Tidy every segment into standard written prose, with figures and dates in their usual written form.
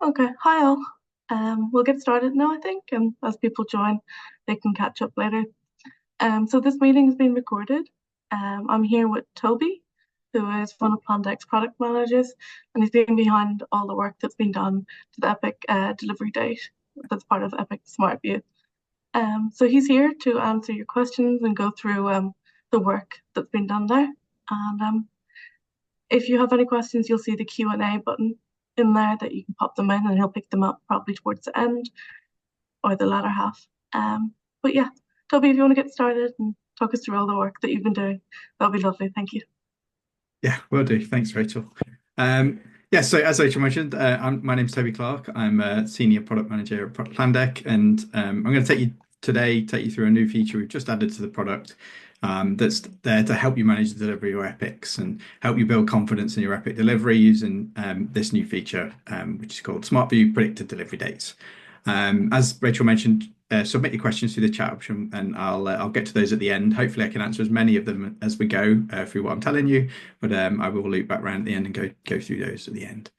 Okay, hi all. We'll get started now, I think, and as people join, they can catch up later. So this meeting has been recorded. I'm here with Toby, who is one of Plandek's product managers, and he's been behind all the work that's been done to the Epic delivery date that's part of Epic SmartView. So he's here to answer your questions and go through the work that's been done there. And if you have any questions, you'll see the Q&A button in there that you can pop them in and he'll pick them up probably towards the end or the latter half. But yeah, Toby, if you want to get started and talk us through all the work that you've been doing, that'll be lovely. Thank you. Yeah, will do. Thanks, Rachel. Yeah, so as Rachel mentioned, my name's Toby Clarke. I'm a senior product manager at Plandek, and I'm going to take you through a new feature we've just added to the product that's there to help you manage the delivery of your epics and help you build confidence in your epic delivery using this new feature, which is called SmartView Predicted Delivery Dates. As Rachel mentioned, submit your questions through the chat option, and I'll get to those at the end. Hopefully, I can answer as many of them as we go through what I'm telling you, but I will loop back around at the end and go through those at the end.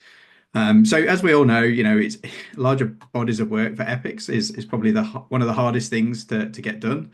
So as we all know, it's larger bodies of work for epics is probably one of the hardest things to get done.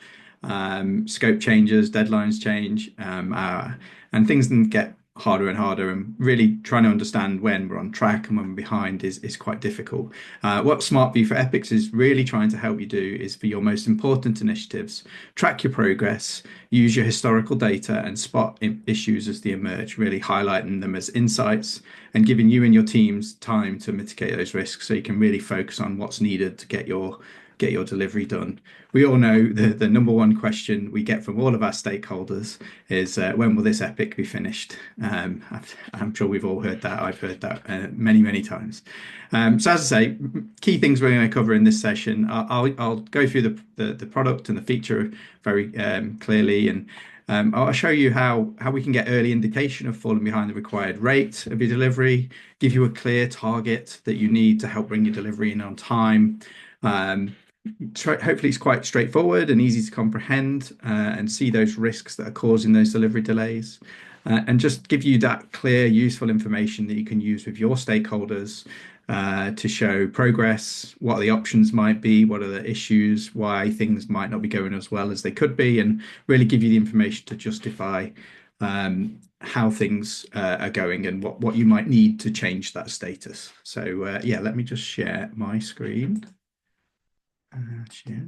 Scope changes, deadlines change, and things can get harder and harder. And really trying to understand when we're on track and when we're behind is quite difficult. What SmartView for Epics is really trying to help you do is for your most important initiatives, track your progress, use your historical data, and spot issues as they emerge, really highlighting them as insights and giving you and your teams time to mitigate those risks so you can really focus on what's needed to get your delivery done. We all know the number one question we get from all of our stakeholders is when will this epic be finished? I'm sure we've all heard that. I've heard that many times. So as I say, key things we're going to cover in this session. I'll go through the product and the feature very clearly, and I'll show you how we can get early indication of falling behind the required rate of your delivery, give you a clear target that you need to help bring your delivery in on time. Hopefully it's quite straightforward and easy to comprehend and see those risks that are causing those delivery delays, and just give you that clear, useful information that you can use with your stakeholders to show progress, what the options might be, what are the issues, why things might not be going as well as they could be, and really give you the information to justify how things are going and what you might need to change that status. So yeah, let me just share my screen. Share.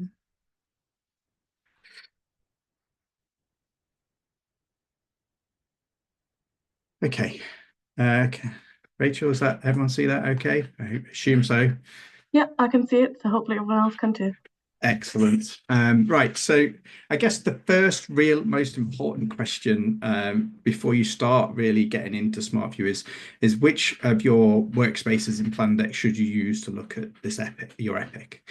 Okay. Okay. Rachel, is that everyone see that okay? I assume so. Yeah, I can see it, so hopefully everyone else can too. Excellent. Right. So I guess the first real most important question before you start really getting into SmartView is which of your workspaces in Plandek should you use to look at this epic, your epic?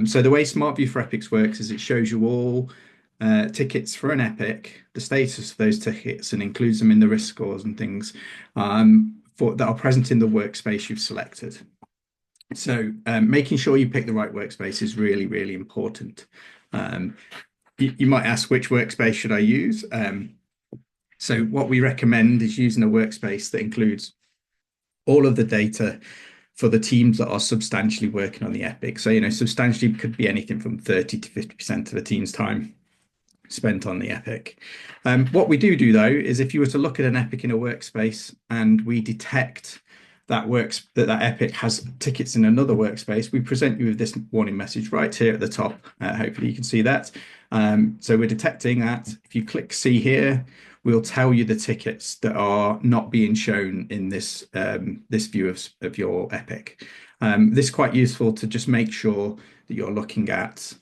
So the way SmartView for epics works is it shows you all tickets for an epic, the status of those tickets, and includes them in the risk scores and things that are present in the workspace you've selected. So making sure you pick the right workspace is really important. You might ask, which workspace should I use? So what we recommend is using a workspace that includes all of the data for the teams that are substantially working on the epic. So, substantially could be anything from 30 to 50% of the team's time spent on the epic. What we do though is if you were to look at an epic in a workspace and we detect that epic has tickets in another workspace, we present you with this warning message right here at the top. Hopefully you can see that. So we're detecting that. If you click see here, we'll tell you the tickets that are not being shown in this view of your epic. This is quite useful to just make sure that you're looking at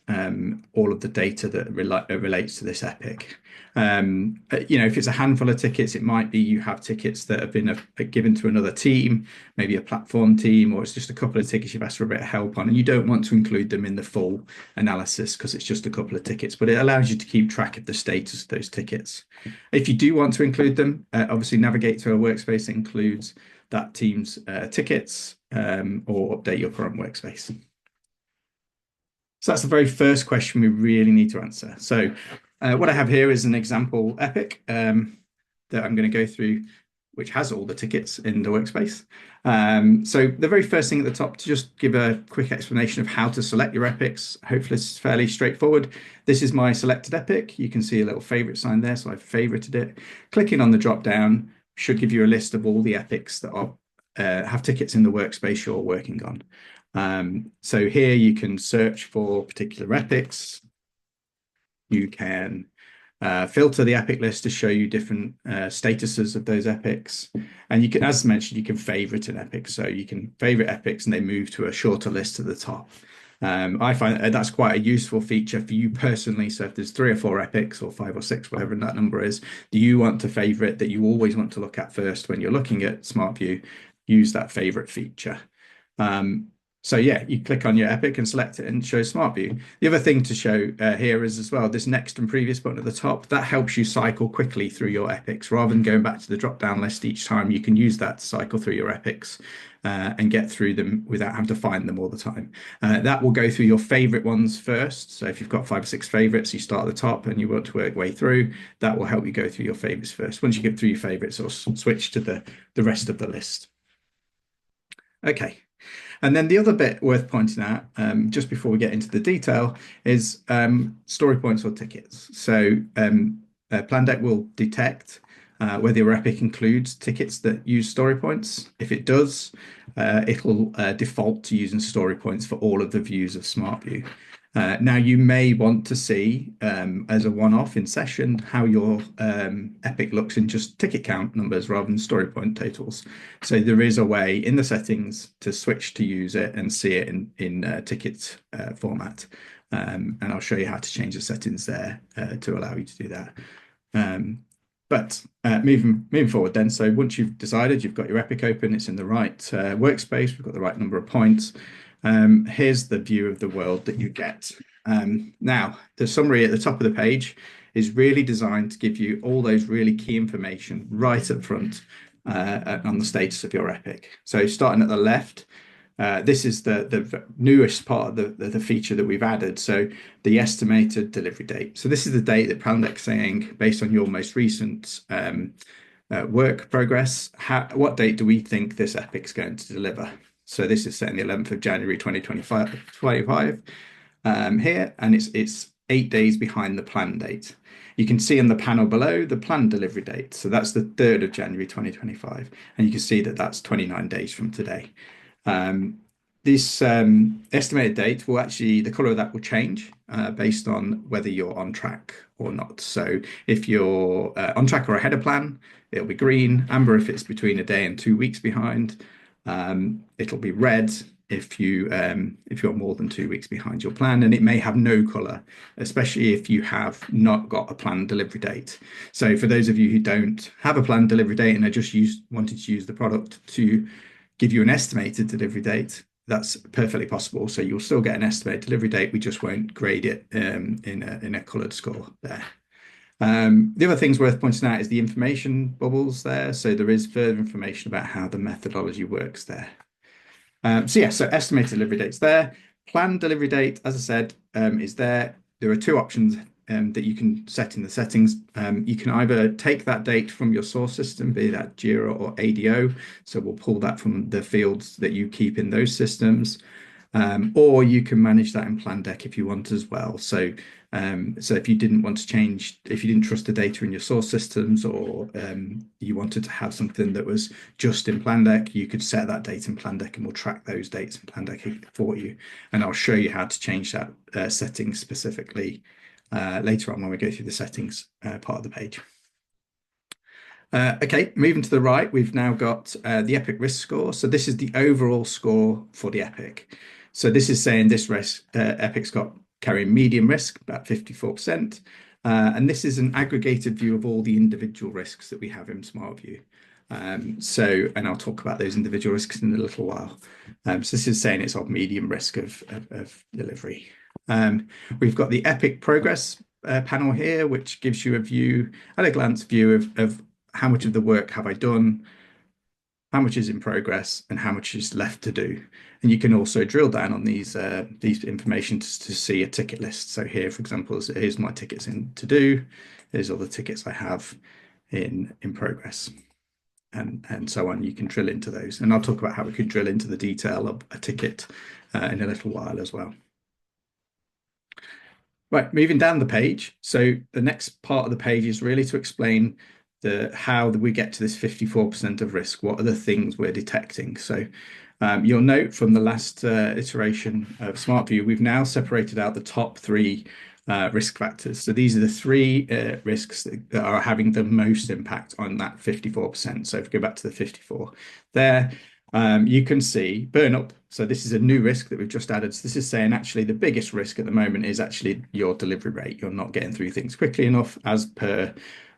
all of the data that relates to this epic. If it's a handful of tickets, it might be you have tickets that have been given to another team, maybe a platform team, or it's just a couple of tickets you've asked for a bit of help on, and you don't want to include them in the full analysis because it's just a couple of tickets, but it allows you to keep track of the status of those tickets. If you do want to include them, obviously navigate to a workspace that includes that team's tickets or update your current workspace. So that's the very first question we really need to answer. So what I have here is an example epic that I'm going to go through which has all the tickets in the workspace. So the very first thing at the top, to just give a quick explanation of how to select your epics. Hopefully it's fairly straightforward. This is my selected epic. You can see a little favorite sign there, so I've favorited it. Clicking on the drop down should give you a list of all the epics that are have tickets in the workspace you're working on. So here you can search for particular epics. You can filter the epic list to show you different statuses of those epics. And you can, as mentioned, you can favorite an epic. So you can favorite epics and they move to a shorter list at the top. I find that's quite a useful feature for you personally. So if there's 3 or 4 epics or 5 or 6, whatever that number is, do you want to favorite that you always want to look at first when you're looking at SmartView, use that favorite feature. So yeah, you click on your epic and select it and show SmartView. The other thing to show here is as well, this next and previous button at the top, that helps you cycle quickly through your epics. Rather than going back to the drop-down list each time, you can use that to cycle through your epics and get through them without having to find them all the time. That will go through your favorite ones first. So if you've got 5 or 6 favorites, you start at the top and you want to work your way through, that will help you go through your favorites first. Once you get through your favorites, it'll switch to the rest of the list. Okay. And then the other bit worth pointing out, just before we get into the detail, is story points or tickets. So Plandek will detect whether your epic includes tickets that use story points. If it does, it'll default to using story points for all of the views of SmartView. Now, you may want to see as a one-off in session how your epic looks in just ticket count numbers rather than story point totals. So there is a way in the settings to switch to use it and see it in ticket format. And I'll show you how to change the settings there to allow you to do that. But moving forward then, so once you've decided you've got your epic open, it's in the right workspace, we've got the right number of points. Here's the view of the world that you get. Now, the summary at the top of the page is really designed to give you all those really key information right up front on the status of your epic. So starting at the left, this is the newest part of the feature that we've added. So the estimated delivery date. So this is the date that Plandek's saying, based on your most recent work progress, what date do we think this epic's going to deliver? So this is setting the 11th of January 2025 here, and it's 8 days behind the planned date. You can see on the panel below the planned delivery date. So that's the 3rd of January 2025. And you can see that that's 29 days from today. This estimated date will actually, the color of that will change based on whether you're on track or not. So if you're on track or ahead of plan, it'll be green. Amber if it's between a day and 2 weeks behind. It'll be red if you're more than 2 weeks behind your plan, and it may have no color, especially if you have not got a planned delivery date. So for those of you who don't have a planned delivery date and are just wanted to use the product to give you an estimated delivery date, that's perfectly possible. So you'll still get an estimated delivery date. We just won't grade it in a colored score there. The other things worth pointing out is the information bubbles there. So there is further information about how the methodology works there. So estimated delivery dates there. Planned delivery date, as I said, is there. There are 2 options that you can set in the settings. You can either take that date from your source system, be that Jira or ADO. So we'll pull that from the fields that you keep in those systems. Or you can manage that in Plandek if you want as well. So if you didn't want to change, if you didn't trust the data in your source systems, or you wanted to have something that was just in Plandek, you could set that date in Plandek and we'll track those dates in Plandek for you. And I'll show you how to change that setting specifically later on when we go through the settings part of the page. Okay, moving to the right, we've now got the epic risk score. So this is the overall score for the epic. So this is saying this risk epic's got carrying medium risk, about 54%. And this is an aggregated view of all the individual risks that we have in SmartView. And I'll talk about those individual risks in a little while. So this is saying it's of medium risk of delivery. We've got the epic progress panel here, which gives you a view, at a glance view of how much of the work have I done, how much is in progress, and how much is left to do. And you can also drill down on these information to see a ticket list. So here, for example, here's my tickets in to do. Here's all the tickets I have in progress. and so on. You can drill into those. And I'll talk about how we could drill into the detail of a ticket in a little while as well. Right, moving down the page. So the next part of the page is really to explain how we get to this 54% of risk. What are the things we're detecting? So you'll note from the last iteration of SmartView, we've now separated out the top three risk factors. So these are the three risks that are having the most impact on that 54%. So if we go back to the 54 there, you can see burn up. So this is a new risk that we've just added. So this is saying actually the biggest risk at the moment is actually your delivery rate. You're not getting through things quickly enough as per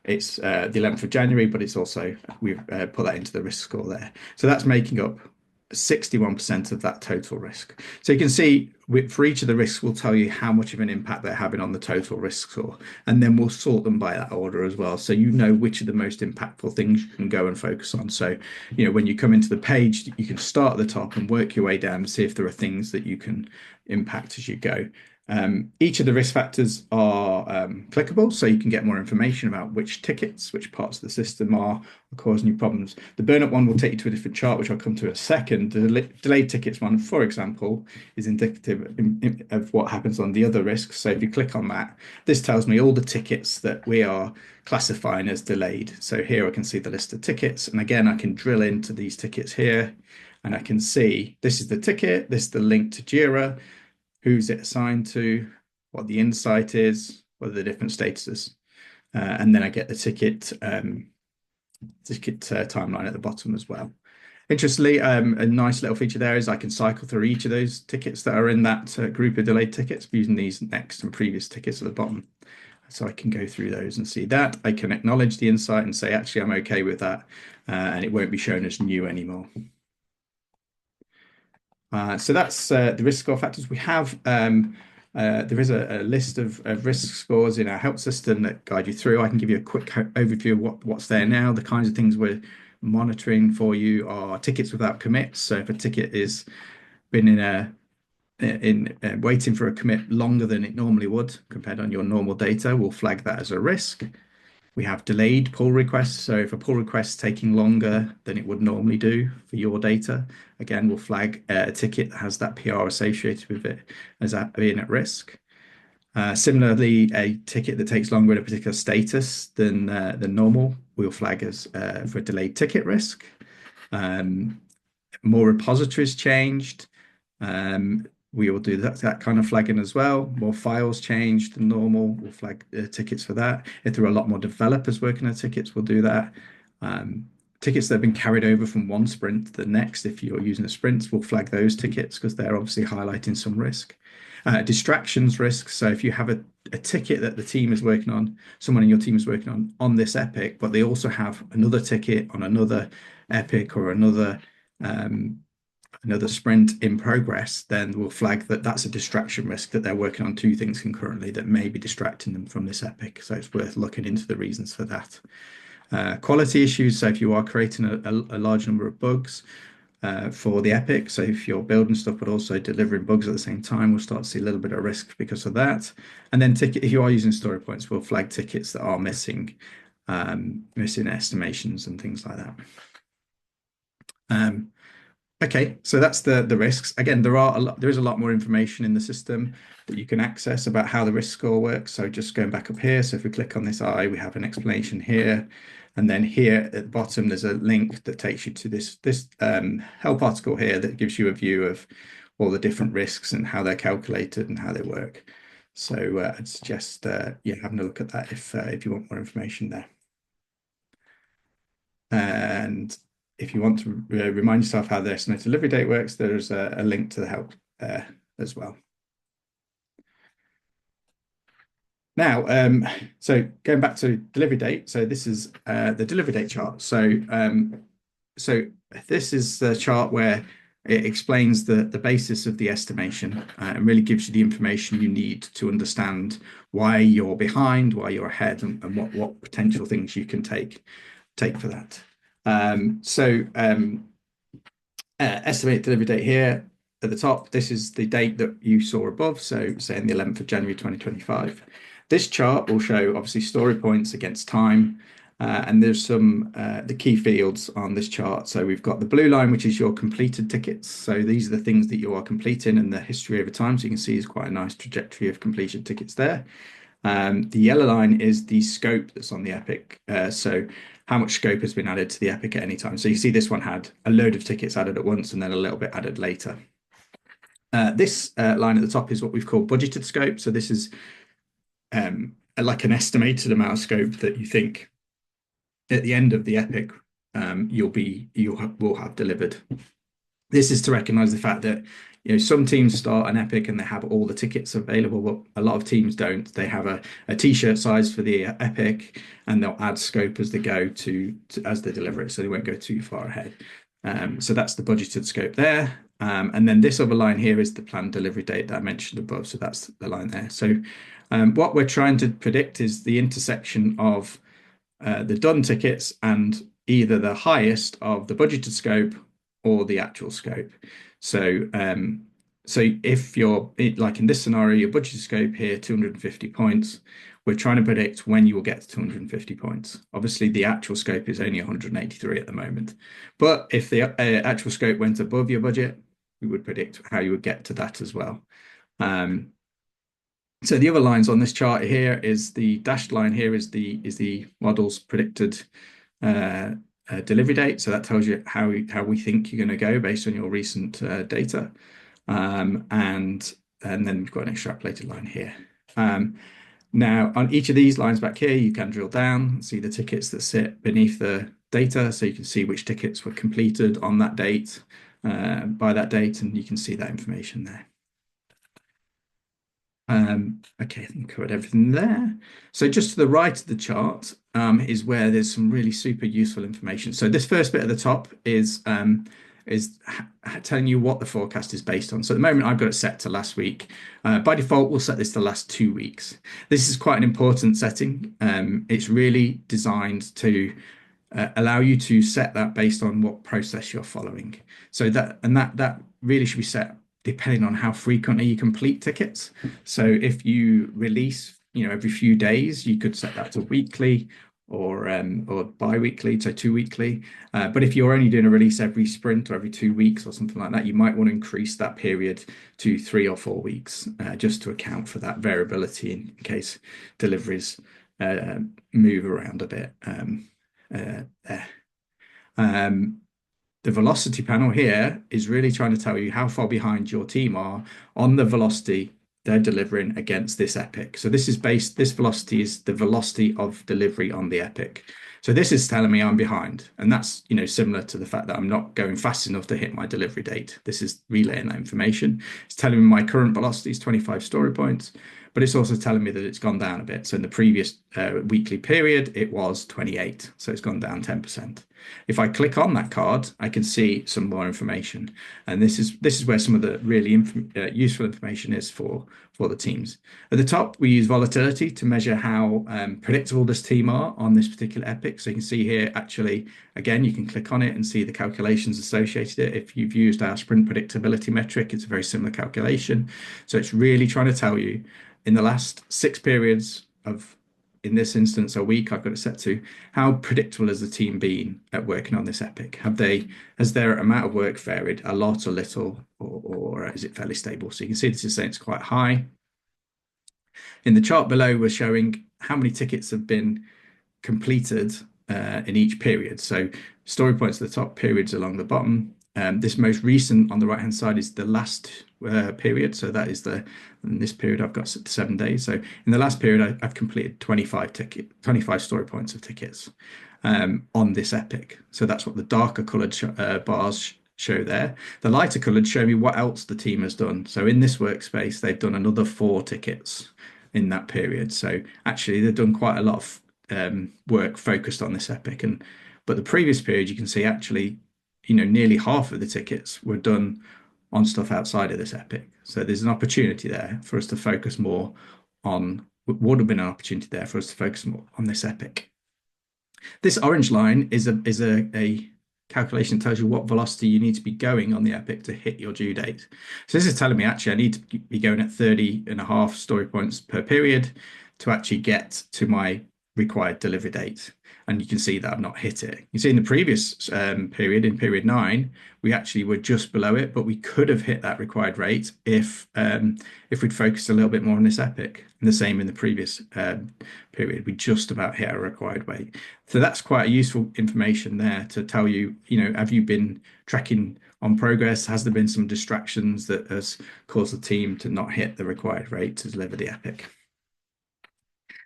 it's the 11th of January, but it's also, we've put that into the risk score there. So that's making up 61% of that total risk. So you can see for each of the risks, we'll tell you how much of an impact they're having on the total risk score. And then we'll sort them by that order as well. So you know which are the most impactful things you can go and focus on. So, when you come into the page, you can start at the top and work your way down and see if there are things that you can impact as you go. Each of the risk factors are clickable, so you can get more information about which tickets, which parts of the system are causing you problems. The burn up one will take you to a different chart, which I'll come to in a second. The delayed tickets one, for example, is indicative of what happens on the other risks. So if you click on that, this tells me all the tickets that we are classifying as delayed. So here I can see the list of tickets, and again, I can drill into these tickets here, and I can see this is the ticket, this is the link to Jira, who's it assigned to, what the insight is, what are the different statuses. And then I get the ticket timeline at the bottom as well. Interestingly, a nice little feature there is I can cycle through each of those tickets that are in that group of delayed tickets using these next and previous tickets at the bottom. So I can go through those and see that. I can acknowledge the insight and say, actually, I'm okay with that. And it won't be shown as new anymore. So that's the risk score factors. We have, there is a list of risk scores in our help system that guide you through. I can give you a quick overview of what's there now. The kinds of things we're monitoring for you are tickets without commits. So if a ticket is been in waiting for a commit longer than it normally would compared on your normal data, we'll flag that as a risk. We have delayed pull requests. So if a pull request is taking longer than it would normally do for your data, again, we'll flag a ticket that has that PR associated with it as that being at risk. Similarly, a ticket that takes longer in a particular status than normal, we'll flag as for a delayed ticket risk. More repositories changed. We will do that kind of flagging as well. More files changed than normal, we'll flag tickets for that. If there are a lot more developers working on tickets, we'll do that. Tickets that have been carried over from one sprint to the next, if you're using a sprint, we'll flag those tickets because they're obviously highlighting some risk. Distractions risk. So if you have a ticket that the team is working on, someone in your team is working on this epic, but they also have another ticket on another epic or another sprint in progress, then we'll flag that that's a distraction risk, that they're working on two things concurrently that may be distracting them from this epic. So it's worth looking into the reasons for that. Quality issues. So if you are creating a large number of bugs for the epic, so if you're building stuff but also delivering bugs at the same time, we'll start to see a little bit of risk because of that. And then if you are using story points, we'll flag tickets that are missing estimations and things like that. Okay, so that's the risks. Again, there is a lot more information in the system that you can access about how the risk score works. So just going back up here, so if we click on this eye, we have an explanation here. And then here at the bottom, there's a link that takes you to this help article here that gives you a view of all the different risks and how they're calculated and how they work. So I'd suggest having a look at that if you want more information there. And if you want to remind yourself how the estimated delivery date works, there's a link to the help as well. Now, so going back to delivery date, so this is the delivery date chart. So this is the chart where it explains the basis of the estimation and really gives you the information you need to understand why you're behind, why you're ahead, and what potential things you can take for that. Estimated delivery date here at the top, this is the date that you saw above, so saying the 11th of January 2025. This chart will show obviously story points against time, And there's some the key fields on this chart. So we've got the blue line, which is your completed tickets. So these are the things that you are completing and the history over time. So you can see it's quite a nice trajectory of completion tickets there. The yellow line is the scope that's on the Epic. So how much scope has been added to the Epic at any time. So you see this one had a load of tickets added at once and then a little bit added later. This line at the top is what we've called budgeted scope. So this is like an estimated amount of scope that you think at the end of the Epic will have delivered. This is to recognize the fact that some teams start an Epic and they have all the tickets available, but a lot of teams don't. They have a t-shirt size for the Epic, and they'll add scope as they go as they deliver it, so they won't go too far ahead. So that's the budgeted scope there. And then this other line here is the planned delivery date that I mentioned above. So that's the line there. So what we're trying to predict is the intersection of the done tickets and either the highest of the budgeted scope or the actual scope. So if you're like in this scenario, your budgeted scope here, 250 points, we're trying to predict when you will get to 250 points. Obviously, the actual scope is only 183 at the moment. But if the actual scope went above your budget, we would predict how you would get to that as well. So the other lines on this chart here is the dashed line here is the model's predicted delivery date. So that tells you how we think you're going to go based on your recent data. And then we've got an extrapolated line here. Now, on each of these lines back here, you can drill down and see the tickets that sit beneath the data. So you can see which tickets were completed on that date, by that date, and you can see that information there. Okay, I think I covered everything there. So just to the right of the chart is where there's some really super useful information. So this first bit at the top is telling you what the forecast is based on. So at the moment, I've got it set to last week. By default, we'll set this to the last 2 weeks. This is quite an important setting. It's really designed to allow you to set that based on what process you're following. So that really should be set depending on how frequently you complete tickets. So if you release, every few days, you could set that to weekly or bi-weekly, so 2 weekly. But if you're only doing a release every sprint or every 2 weeks or something like that, you might want to increase that period to 3 or 4 weeks, just to account for that variability in case deliveries move around a bit there. The velocity panel here is really trying to tell you how far behind your team are on the velocity they're delivering against this Epic. So this velocity is the velocity of delivery on the Epic. So this is telling me I'm behind, and that's similar to the fact that I'm not going fast enough to hit my delivery date. This is relaying that information. It's telling me my current velocity is 25 story points, but it's also telling me that it's gone down a bit. So in the previous weekly period, it was 28, so it's gone down 10%. If I click on that card, I can see some more information, and this is where some of the really useful information is for the teams. At the top, we use volatility to measure how predictable this team are on this particular Epic. So you can see here, actually, again, you can click on it and see the calculations associated. If you've used our sprint predictability metric, it's a very similar calculation. So it's really trying to tell you in the last 6 periods of, in this instance, a week, I've got it set to, how predictable has the team been at working on this Epic? Has their amount of work varied a lot or little, or is it fairly stable? So you can see this is saying it's quite high. In the chart below, we're showing how many tickets have been completed in each period. So story points at the top, periods along the bottom. This most recent on the right hand side is the last period. So that is in this period I've got 7 days. So in the last period I've completed 25 story points of tickets on this Epic. So that's what the darker coloured bars show there. The lighter coloured show me what else the team has done. So in this workspace they've done another 4 tickets in that period. So actually they've done quite a lot of work focused on this Epic. But the previous period you can see actually nearly half of the tickets were done on stuff outside of this Epic. So there's an opportunity there for us to focus more on, would have been an opportunity there for us to focus more on this Epic. This orange line is a calculation that tells you what velocity you need to be going on the Epic to hit your due date. So this is telling me actually I need to be going at 30.5 story points per period to actually get to my required delivery date. And you can see that I've not hit it. You see in the previous period, in period 9, we actually were just below it, but we could have hit that required rate if we'd focused a little bit more on this epic. And the same in the previous period, we just about hit our required rate. So that's quite a useful information there to tell you, have you been tracking on progress? Has there been some distractions that has caused the team to not hit the required rate to deliver the epic?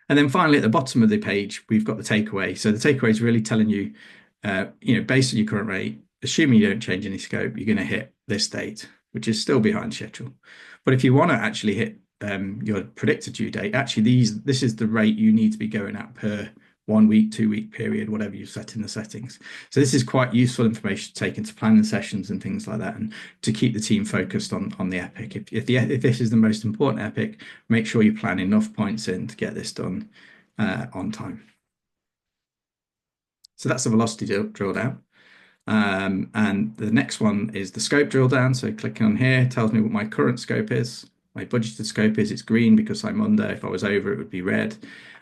And then finally, at the bottom of the page, we've got the takeaway. So the takeaway is really telling you, based on your current rate, assuming you don't change any scope, you're going to hit this date, which is still behind schedule. But if you want to actually hit your predicted due date, actually this is the rate you need to be going at per 1 week, 2 week period, whatever you set in the settings. So this is quite useful information to take into planning sessions and things like that, and to keep the team focused on the epic. If this is the most important epic, make sure you plan enough points in to get this done on time. So that's the velocity drill down. And the next one is the scope drill down. So clicking on here tells me what my current scope is. My budgeted scope is, it's green because I'm under. If I was over, it would be red.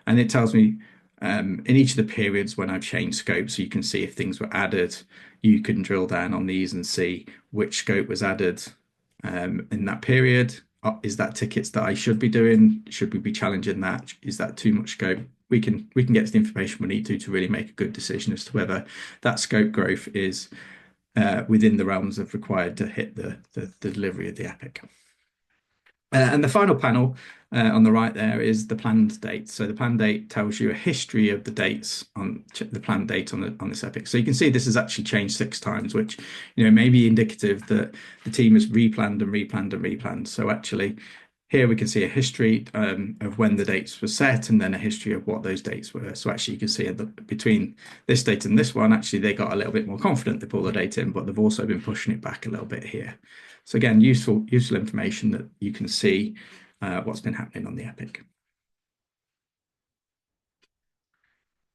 And it tells me in each of the periods when I've changed scope, so you can see if things were added. You can drill down on these and see which scope was added in that period. Is that tickets that I should be doing? Should we be challenging that? Is that too much scope? We can get to the information we need to really make a good decision as to whether that scope growth is within the realms of required to hit the delivery of the epic. And the final panel on the right there is the planned date. So the planned date tells you a history of the dates on the planned date on this epic. So you can see this has actually changed 6 times, which may be indicative that the team has replanned and replanned and replanned. So actually, here we can see a history of when the dates were set, and then a history of what those dates were. So actually, you can see between this date and this one, actually they got a little bit more confident to pull the date in, but they've also been pushing it back a little bit here. So again, useful information that you can see what's been happening on the epic.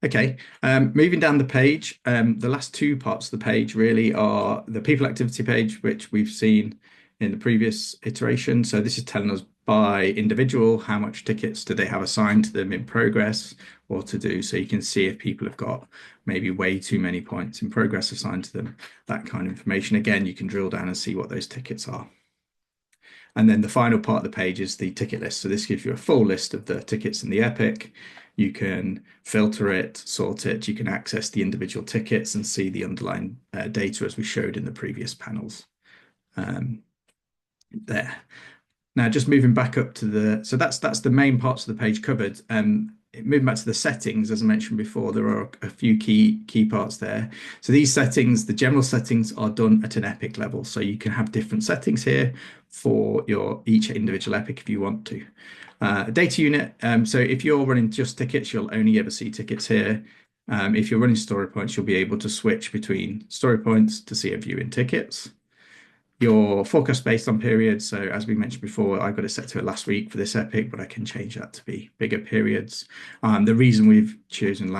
Okay, moving down the page, the last 2 parts of the page really are the people activity page, which we've seen in the previous iteration. So this is telling us by individual how much tickets do they have assigned to them in progress or to do. So you can see if people have got maybe way too many points in progress assigned to them, that kind of information. Again, you can drill down and see what those tickets are. And then the final part of the page is the ticket list. So this gives you a full list of the tickets in the epic. You can filter it, sort it. You can access the individual tickets and see the underlying data as we showed in the previous panels there. Now, just moving back up to so that's the main parts of the page covered. Moving back to the settings, as I mentioned before, there are a few key parts there. So these settings, the general settings, are done at an epic level. So you can have different settings here for each individual epic if you want to. Data unit. So if you're running just tickets, you'll only ever see tickets here. If you're running story points, you'll be able to switch between story points to see a view in tickets. Your forecast based on periods. So as we mentioned before, I got it set to it last week for this epic, but I can change that to be bigger periods. The reason we've chosen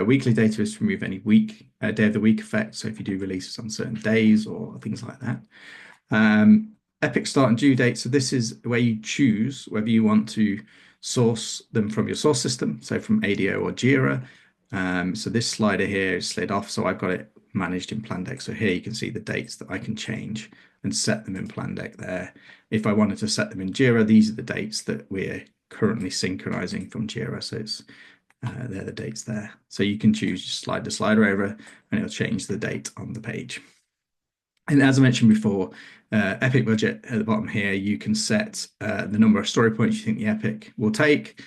weekly data is to remove any day of the week effect. So if you do releases on certain days or things like that. Epic start and due date. So this is where you choose whether you want to source them from your source system, so from ADO or Jira. So this slider here is slid off, so I've got it managed in Plandek. So here you can see the dates that I can change and set them in Plandek there. If I wanted to set them in Jira, these are the dates that we're currently synchronizing from Jira. So they're the dates there. So you can choose, just slide the slider over and it'll change the date on the page. And as I mentioned before, epic budget at the bottom here, you can set the number of story points you think the epic will take,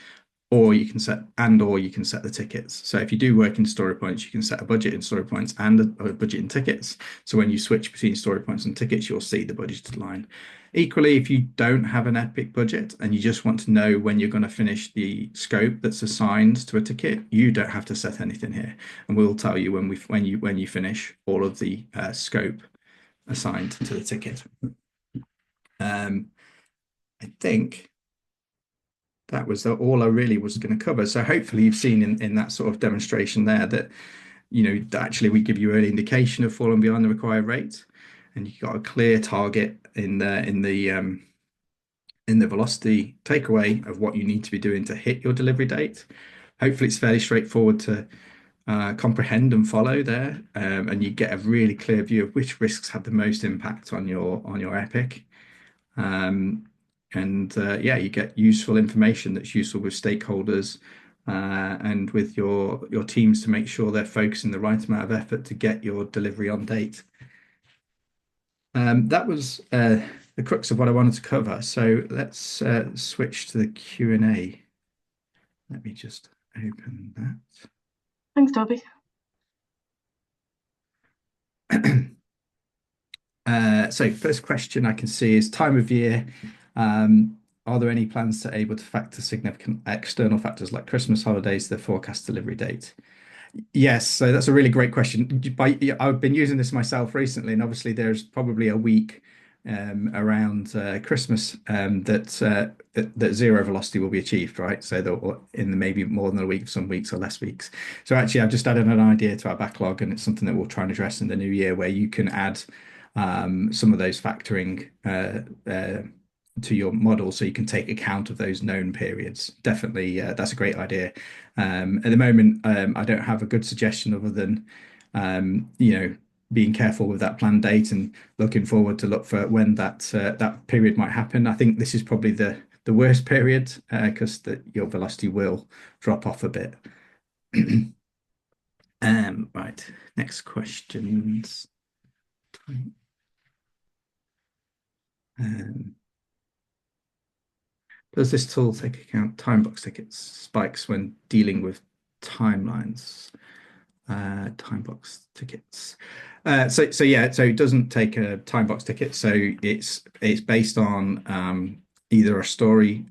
or you can set the tickets. So if you do work in story points, you can set a budget in story points and a budget in tickets. So when you switch between story points and tickets, you'll see the budgeted line. Equally, if you don't have an epic budget and you just want to know when you're going to finish the scope that's assigned to a ticket, you don't have to set anything here, and we'll tell you when you finish all of the scope assigned to the ticket. I think that was all I really was going to cover. So hopefully you've seen in that sort of demonstration there that, that actually we give you an indication of falling behind the required rate, and you've got a clear target in the velocity takeaway of what you need to be doing to hit your delivery date. hopefully it's fairly straightforward to comprehend and follow there, and you get a really clear view of which risks have the most impact on your epic. Um, and yeah, you get useful information that's useful with stakeholders and with your teams to make sure they're focusing the right amount of effort to get your delivery on date. That was the crux of what I wanted to cover. So let's switch to the Q&A. Let me just open that. Thanks, Toby. So first question I can see is time of year. Are there any plans to able to factor significant external factors like Christmas holidays, the forecast delivery date? Yes, so that's a really great question. I've been using this myself recently, and obviously there's probably a week around Christmas that zero velocity will be achieved, right? So maybe more than a week, some weeks or less weeks. So actually, I've just added an idea to our backlog, and it's something that we'll try and address in the new year, where you can add some of those factoring to your model so you can take account of those known periods. Definitely, that's a great idea. At the moment, I don't have a good suggestion other than, being careful with that planned date and looking forward to look for when that period might happen. I think this is probably the worst period because your velocity will drop off a bit. Right, next questions. Does this tool take account time box tickets spikes when dealing with timelines? Time box tickets. So yeah, so it doesn't take a time box ticket. So it's based on either a story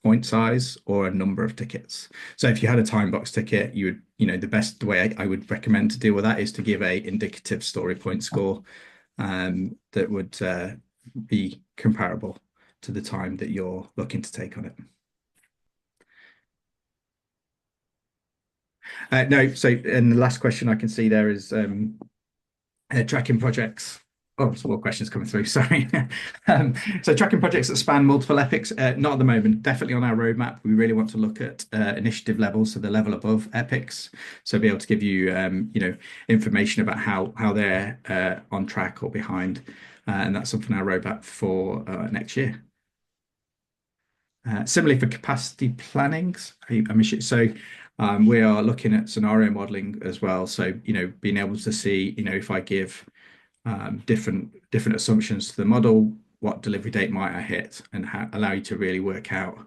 point size or a number of tickets. So if you had a time box ticket, you would, the best way I would recommend to deal with that is to give a indicative story point score that would be comparable to the time that you're looking to take on it. No, so and the last question I can see there is tracking projects. Oh, some more questions coming through. Sorry. So tracking projects that span multiple epics, not at the moment. Definitely on our roadmap. We really want to look at initiative levels, so the level above epics. So be able to give you, information about how they're on track or behind, and that's something our roadmap for next year. Similarly for capacity plannings, so we are looking at scenario modeling as well. So being able to see if I give different assumptions to the model, what delivery date might I hit, and allow you to really work out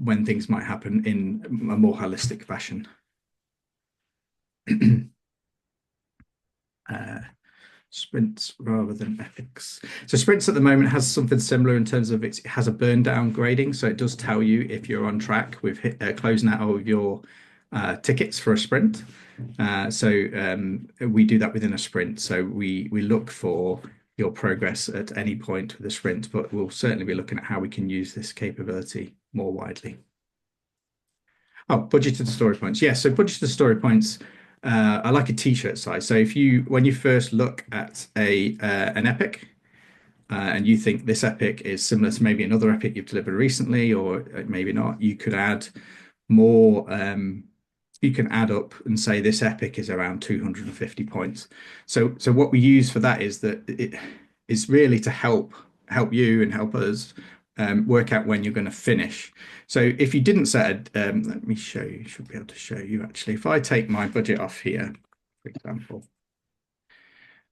when things might happen in a more holistic fashion. Sprints rather than epics. So sprints at the moment has something similar in terms of it has a burn down grading. So it does tell you if you're on track with closing out all of your tickets for a sprint. So we do that within a sprint. So we look for your progress at any point with the sprint, but we'll certainly be looking at how we can use this capability more widely. Oh, budgeted story points. Yeah, so budgeted story points. I like a t-shirt size. So when you first look at an epic and you think this epic is similar to maybe another epic you've delivered recently, or maybe not, you could add more. You can add up and say this epic is around 250 points. So what we use for that is that it is really to help you and help us work out when you're going to finish. So if you didn't set let me show you, should be able to show you actually. If I take my budget off here, for example,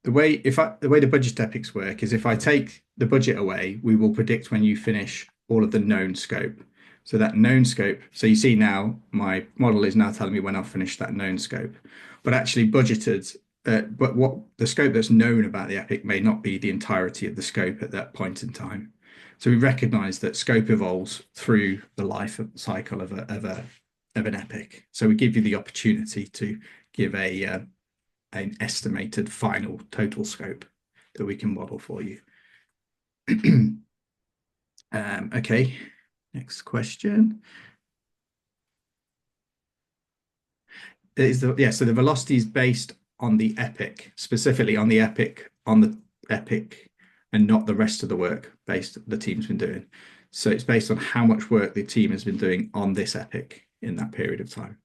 the way the budget epics work is if I take the budget away, we will predict when you finish all of the known scope. So that known scope, so you see now my model is now telling me when I'll finish that known scope, but actually budgeted, but what the scope that's known about the epic may not be the entirety of the scope at that point in time. So we recognize that scope evolves through the life cycle of an epic. So we give you the opportunity to give an estimated final total scope that we can model for you. Okay, next question. So the velocity is based on the epic, specifically on the epic, and not the rest of the work the team's been doing. So it's based on how much work the team has been doing on this epic. in that period of time.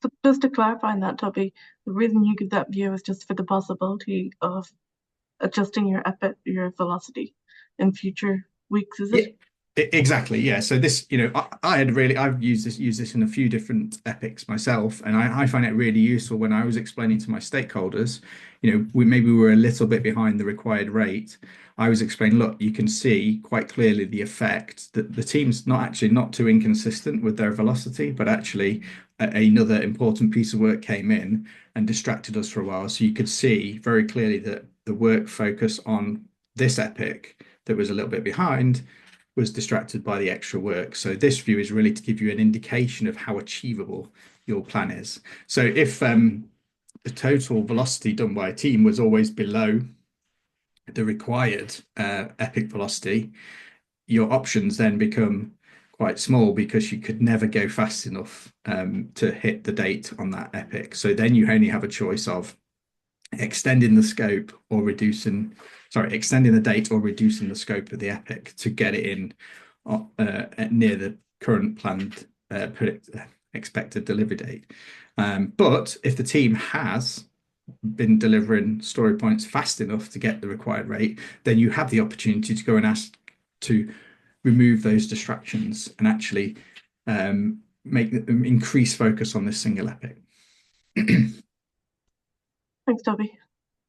So just to clarify on that, Toby, the reason you give that view is just for the possibility of adjusting your velocity in future weeks, is it? Yeah, exactly. Yeah. So this, I've used this in a few different epics myself, and I find it really useful when I was explaining to my stakeholders, we were a little bit behind the required rate. I was explaining, look, you can see quite clearly the effect that the team's not too inconsistent with their velocity, but actually another important piece of work came in and distracted us for a while. So you could see very clearly that the work focus on this epic that was a little bit behind was distracted by the extra work. So this view is really to give you an indication of how achievable your plan is. So if the total velocity done by a team was always below the required epic velocity, your options then become quite small because you could never go fast enough to hit the date on that epic. So then you only have a choice of extending the scope or extending the date or reducing the scope of the epic to get it in near the current planned expected delivery date. But if the team has been delivering story points fast enough to get the required rate, then you have the opportunity to go and ask to remove those distractions and actually increase focus on this single epic. Thanks, Toby.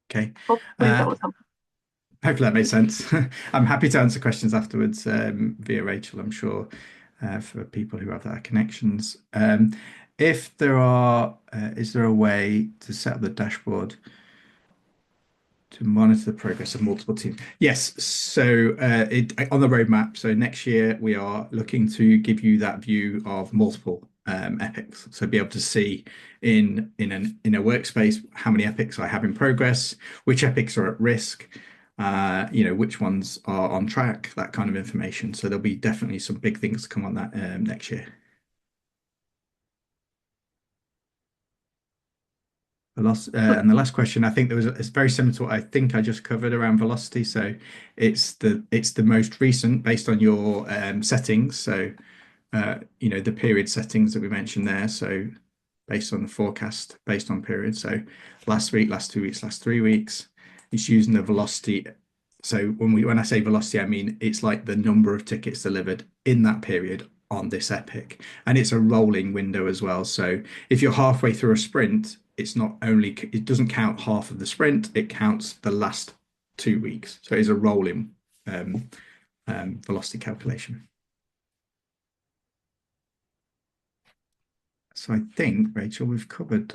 Okay. Hopefully that was helpful. Hopefully that made sense. I'm happy to answer questions afterwards via Rachel, I'm sure, for people who have that connections. If there are, is there a way to set up the dashboard to monitor the progress of multiple teams? Yes. So on the roadmap. So next year we are looking to give you that view of multiple epics. So be able to see in a workspace how many epics I have in progress, which epics are at risk, which ones are on track, that kind of information. So there'll be definitely some big things to come on that next year. And the last question, I think it's very similar to what I think I just covered around velocity. So it's the most recent based on your settings. So the period settings that we mentioned there. So based on the forecast, based on period. So last week, last 2 weeks, last 3 weeks, it's using the velocity. So when I say velocity, I mean it's like the number of tickets delivered in that period on this epic, and it's a rolling window as well. So if you're halfway through a sprint, it doesn't count half of the sprint; it counts the last 2 weeks. So it's a rolling velocity calculation. So I think, Rachel, we've covered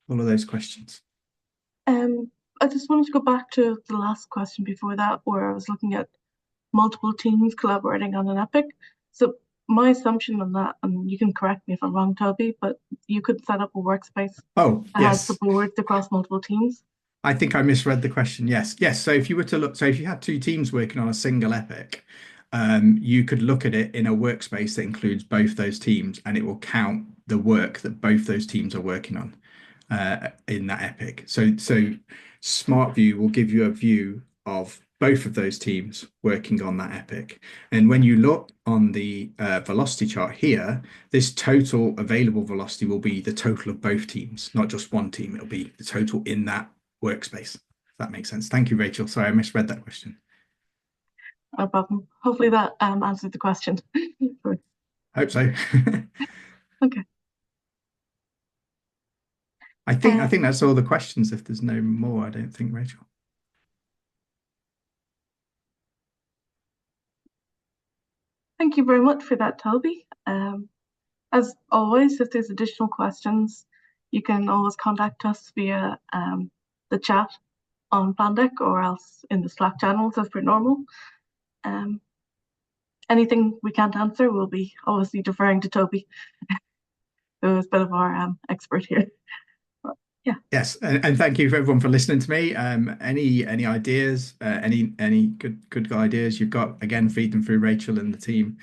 all of those questions. I just wanted to go back to the last question before that, where I was looking at multiple teams collaborating on an epic. So my assumption on that, and you can correct me if I'm wrong, Toby, but you could set up a workspace Oh, that has the yes. boards across multiple teams. I think I misread the question. Yes, yes. So if you were to look, so if you had two teams working on a single epic, you could look at it in a workspace that includes both those teams, and it will count the work that both those teams are working on in that epic. So SmartView will give you a view of both of those teams working on that epic. And when you look on the velocity chart here, this total available velocity will be the total of both teams, not just one team. It'll be the total in that workspace. If that makes sense. Thank you, Rachel. Sorry, I misread that question. No problem. Hopefully that answered the question. Hope so. Okay. I think that's all the questions. If there's no more, I don't think, Rachel. Thank you very much for that, Toby. As always, if there's additional questions, you can always contact us via the chat on Plandek or else in the Slack channels as per normal. Anything we can't answer, we'll be obviously deferring to Toby, who is a bit of our expert here. But, yeah. Yes, and thank you for everyone for listening to me. Any ideas, any good ideas you've got, again, feed them through Rachel and the team.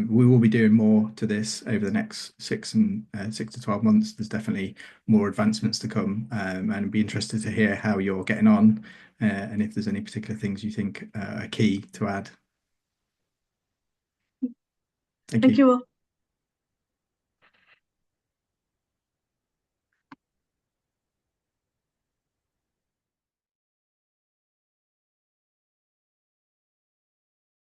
We will be doing more to this over the next 6 to 12 months. There's definitely more advancements to come, and I'd be interested to hear how you're getting on, and if there's any particular things you think are key to add. Thank Thank you. you all.